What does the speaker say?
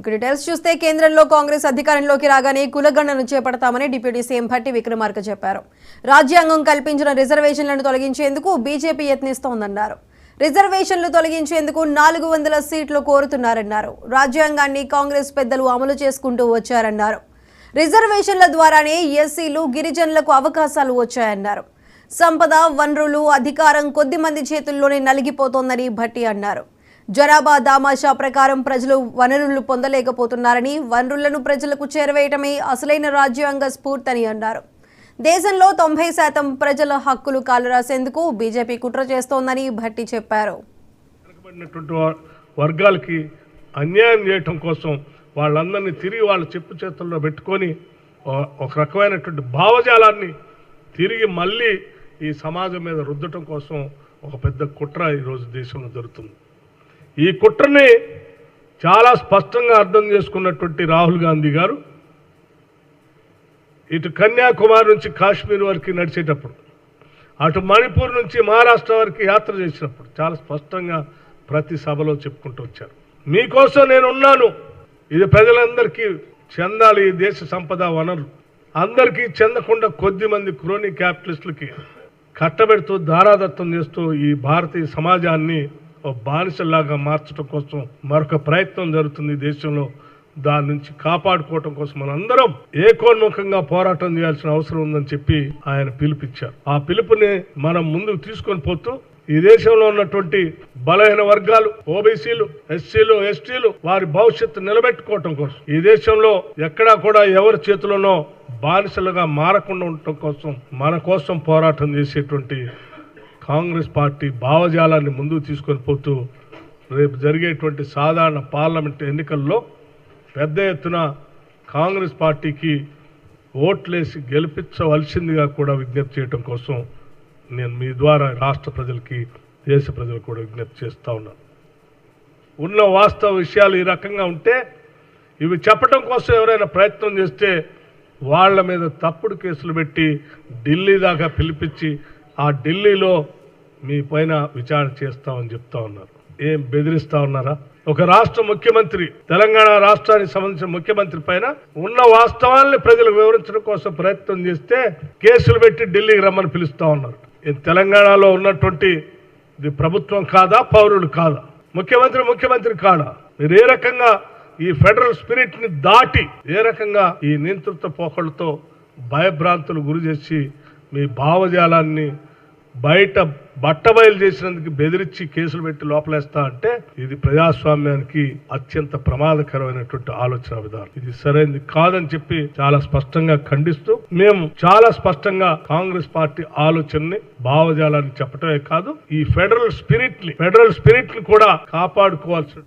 ఇక డీటెయిల్స్ చూస్తే కేంద్రంలో కాంగ్రెస్ అధికారంలోకి రాగానే కులగణనను చేపడతామని డిప్యూటీ సీఎం భట్టి విక్రమార్క చెప్పారు. రాజ్యాంగం కల్పించిన రిజర్వేషన్లను తొలగించేందుకు బీజేపీ యత్నిస్తోందన్నారు. రిజర్వేషన్లు తొలగించేందుకు 400 సీట్లు కోరుతున్నారన్నారు. రాజ్యాంగాన్ని కాంగ్రెస్ పెద్దలు అమలు చేసుకుంటూ వచ్చారన్నారు. రిజర్వేషన్ల ద్వారానే ఎస్సీలు గిరిజనులకు అవకాశాలు వచ్చాయన్నారు. సంపద, వనరులు, అధికారం కొద్ది మంది చేతుల్లోనే నలిగిపోతోందని భట్టి అన్నారు. జనాభా దామాషా ప్రకారం ప్రజలు వనరులు పొందలేకపోతున్నారని, వనరులను ప్రజలకు చేరవేయటమే అసలైన రాజ్యాంగ స్ఫూర్తి అన్నారు. దేశంలో 90% ప్రజల హక్కులు కాలరాసేందుకు బీజేపీ కుట్ర చేస్తోందని భట్టి చెప్పారు. వర్గాలకి అన్యాయం చేయటం కోసం వాళ్ళందరినీ తిరిగి వాళ్ళ చెప్పు చేతుల్లో పెట్టుకొని ఒక రకమైనటువంటి భావజాలాన్ని తిరిగి మళ్ళీ ఈ సమాజం మీద రుద్దటం కోసం ఒక పెద్ద కుట్ర ఈరోజు దేశంలో జరుగుతుంది. ఈ కుట్రని చాలా స్పష్టంగా అర్థం చేసుకున్నటువంటి రాహుల్ గాంధీ గారు ఇటు కన్యాకుమారి నుంచి కాశ్మీర్ వరకు నడిచేటప్పుడు, అటు మణిపూర్ నుంచి మహారాష్ట్ర వరకు యాత్ర చేసినప్పుడు చాలా స్పష్టంగా ప్రతి సభలో చెప్పుకుంటూ వచ్చారు. మీకోసం నేను ఉన్నాను, ఇది ప్రజలందరికీ చెందాలి. ఈ దేశ సంపద వనరు అందరికీ చెందకుండా కొద్ది మంది క్రోనీ క్యాపిటలిస్టులకి కట్టబెడుతూ ధారాదత్తం చేస్తూ ఈ భారతీయ సమాజాన్ని ఓ బానిసలాగా మార్చడం కోసం మరొక ప్రయత్నం జరుగుతుంది దేశంలో. దాని నుంచి కాపాడుకోవటం కోసం మనందరం ఏకోన్ముఖంగా పోరాటం చేయాల్సిన అవసరం ఉందని చెప్పి ఆయన పిలుపిచ్చారు. ఆ పిలుపుని మనం ముందుకు తీసుకొని పోతూ ఈ దేశంలో ఉన్నటువంటి బలహీన వర్గాలు, ఓబీసీలు, ఎస్సీలు, ఎస్టీలు వారి భవిష్యత్తు నిలబెట్టుకోవటం కోసం, ఈ దేశంలో ఎక్కడా కూడా ఎవరి చేతిలోనో బానిసలుగా మారకుండా ఉండటం కోసం మన కోసం పోరాటం చేసేటువంటి కాంగ్రెస్ పార్టీ భావజాలాన్ని ముందుకు తీసుకొని పోతూ రేపు జరిగేటువంటి సాధారణ పార్లమెంట్ ఎన్నికల్లో పెద్ద ఎత్తున కాంగ్రెస్ పార్టీకి ఓట్లేసి గెలిపించవలసిందిగా కూడా విజ్ఞప్తి చేయడం కోసం నేను మీ ద్వారా రాష్ట్ర ప్రజలకి, దేశ ప్రజలకు కూడా విజ్ఞప్తి చేస్తూ ఉన్నాను. ఉన్న వాస్తవ విషయాలు ఈ రకంగా ఉంటే ఇవి చెప్పడం కోసం ఎవరైనా ప్రయత్నం చేస్తే వాళ్ళ మీద తప్పుడు కేసులు పెట్టి ఢిల్లీ దాకా పిలిపించి ఆ ఢిల్లీలో మీ పైన విచారణ చేస్తామని చెప్తా ఉన్నారు. ఏం బెదిరిస్తా ఉన్నారా? ఒక రాష్ట్ర ముఖ్యమంత్రి, తెలంగాణ రాష్ట్రానికి సంబంధించిన ముఖ్యమంత్రి పైన ఉన్న వాస్తవాల్ని ప్రజలకు వివరించడం కోసం ప్రయత్నం చేస్తే కేసులు పెట్టి ఢిల్లీకి రమ్మని పిలుస్తా ఉన్నారు. తెలంగాణలో ఉన్నటువంటి ఇది ప్రభుత్వం కాదా, పౌరులు కాదా? ముఖ్యమంత్రి కాదా? మీరు ఏ రకంగా ఈ ఫెడరల్ స్పిరిట్ ని దాటి ఏ రకంగా ఈ నియంతృత్వ పోకళ్ళతో భయభ్రాంతులు గురి చేసి మీ భావజాలాన్ని బయట బట్టబయలు చేసినందుకు బెదిరించి కేసులు పెట్టి లోపలేస్తా అంటే ఇది ప్రజాస్వామ్యానికి అత్యంత ప్రమాదకరమైనటువంటి ఆలోచన విధానం. ఇది సరైనది కాదని చెప్పి చాలా స్పష్టంగా ఖండిస్తూ మేము చాలా స్పష్టంగా కాంగ్రెస్ పార్టీ ఆలోచనని, భావజాలాన్ని చెప్పటమే కాదు ఈ ఫెడరల్ స్పిరిట్ ని కూడా కాపాడుకోవాల్సిన